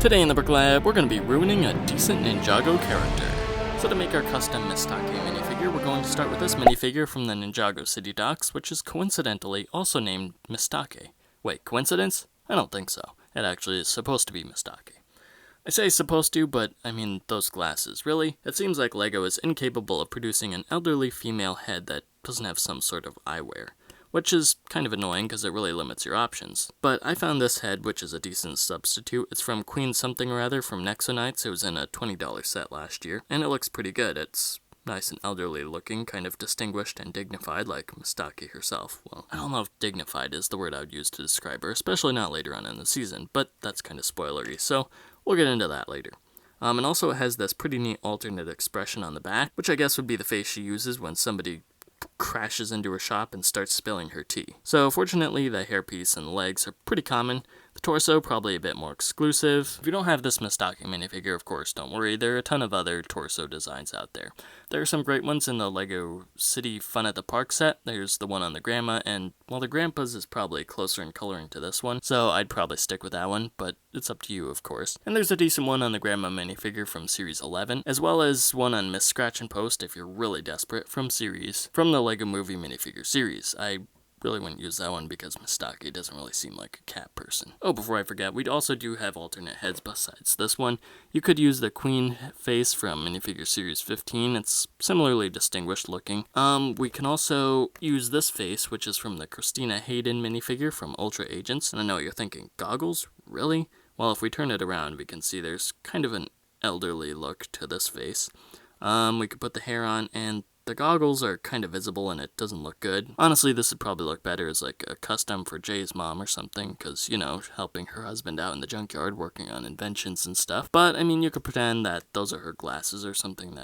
Today in the Brick Lab, we're going to be ruining a decent Ninjago character. So to make our custom Mystake minifigure, we're going to start with this minifigure from the Ninjago City Docks, which is coincidentally also named Mystake. Wait, coincidence? I don't think so. It actually is supposed to be Mystake. I say supposed to, but I mean those glasses, really? It seems like LEGO is incapable of producing an elderly female head that doesn't have some sort of eyewear, which is kind of annoying because it really limits your options. But I found this head, which is a decent substitute. It's from Queen something or other from Nexonites. It was in a $20 set last year, and it looks pretty good. It's nice and elderly looking, kind of distinguished and dignified like Mystake herself. Well, I don't know if dignified is the word I would use to describe her, especially not later on in the season, but that's kind of spoilery, so we'll get into that later. And also it has this pretty neat alternate expression on the back, which I guess would be the face she uses when somebody crashes into her shop and starts spilling her tea. So fortunately the hairpiece and the legs are pretty common. The torso probably a bit more exclusive. If you don't have this Mystake minifigure, of course, don't worry, there are a ton of other torso designs out there. There are some great ones in the LEGO City Fun at the Park set. There's the one on the grandma, and well, the grandpa's is probably closer in coloring to this one, so I'd probably stick with that one, but it's up to you, of course. And there's a decent one on the grandma minifigure from Series 11, as well as one on Miss Scratch and Post if you're really desperate from the LEGO Movie minifigure series. I really wouldn't use that one because Mystake doesn't really seem like a cat person. Oh, before I forget, we also do have alternate heads besides this one. You could use the Queen face from minifigure series 15. It's similarly distinguished looking. We can also use this face, which is from the Christina Hayden minifigure from Ultra Agents. And I know what you're thinking, goggles? Really? Well, if we turn it around, we can see there's kind of an elderly look to this face. We could put the hair on, and the goggles are kind of visible and it doesn't look good. Honestly, this would probably look better as like a custom for Jay's mom or something, because, you know, helping her husband out in the junkyard working on inventions and stuff. But, I mean, you could pretend that those are her glasses or something,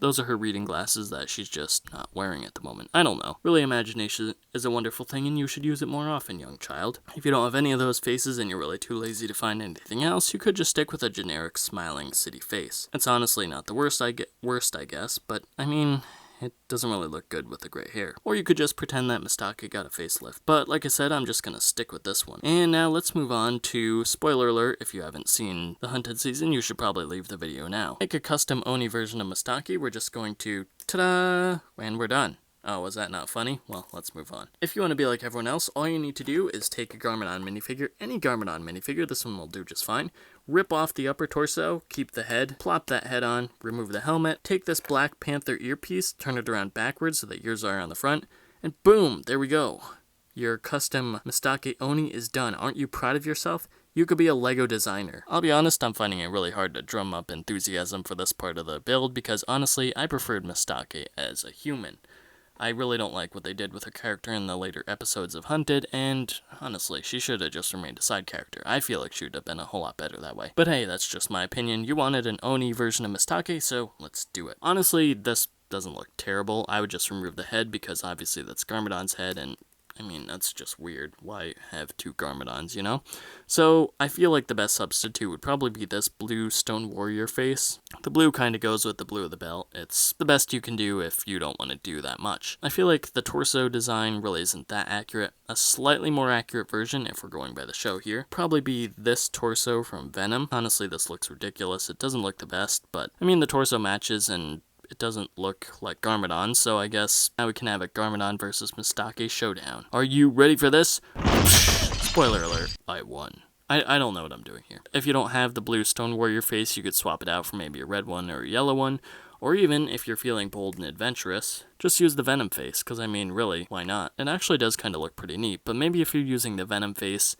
those are her reading glasses that she's just not wearing at the moment. I don't know. Really, imagination is a wonderful thing and you should use it more often, young child. If you don't have any of those faces and you're really too lazy to find anything else, you could just stick with a generic smiling city face. It's honestly not the worst, I guess, but, I mean, it doesn't really look good with the gray hair. Or you could just pretend that Mystake got a facelift. But like I said, I'm just gonna stick with this one. And now let's move on to, spoiler alert, if you haven't seen the Hunted season, you should probably leave the video now. Make a custom Oni version of Mystake. We're just going to, ta-da, and we're done. Oh, was that not funny? Well, let's move on. If you want to be like everyone else, all you need to do is take a Garmadon minifigure, any Garmadon minifigure, this one will do just fine, rip off the upper torso, keep the head, plop that head on, remove the helmet, take this Black Panther earpiece, turn it around backwards so the ears are on the front, and boom, there we go. Your custom Mystake Oni is done. Aren't you proud of yourself? You could be a LEGO designer. I'll be honest, I'm finding it really hard to drum up enthusiasm for this part of the build because honestly, I preferred Mystake as a human. I really don't like what they did with her character in the later episodes of Hunted, and honestly, she should have just remained a side character. I feel like she would have been a whole lot better that way. But hey, that's just my opinion. You wanted an Oni version of Mystake, so let's do it. Honestly, this doesn't look terrible. I would just remove the head because obviously that's Garmadon's head, and I mean, that's just weird. Why have two Garmadons, you know? So, I feel like the best substitute would probably be this blue Stone Warrior face. The blue kind of goes with the blue of the belt. It's the best you can do if you don't want to do that much. I feel like the torso design really isn't that accurate. A slightly more accurate version, if we're going by the show here, probably be this torso from Venom. Honestly, this looks ridiculous. It doesn't look the best, but I mean, the torso matches and it doesn't look like Garmadon, so I guess now we can have a Garmadon versus Mystake showdown. Are you ready for this? Spoiler alert, I won. I don't know what I'm doing here. If you don't have the blue Stone Warrior face, you could swap it out for maybe a red one or a yellow one, or even, if you're feeling bold and adventurous, just use the Venom face, because I mean, really, why not? It actually does kind of look pretty neat, but maybe if you're using the Venom face,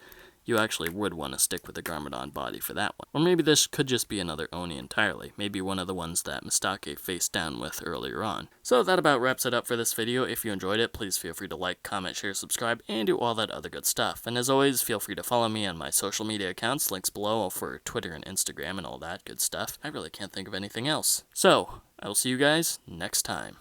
you actually would want to stick with the Garmadon body for that one. Or maybe this could just be another Oni entirely. Maybe one of the ones that Mystake faced down with earlier on. So that about wraps it up for this video. If you enjoyed it, please feel free to like, comment, share, subscribe, and do all that other good stuff. And as always, feel free to follow me on my social media accounts, links below for Twitter and Instagram and all that good stuff. I really can't think of anything else. So, I will see you guys next time.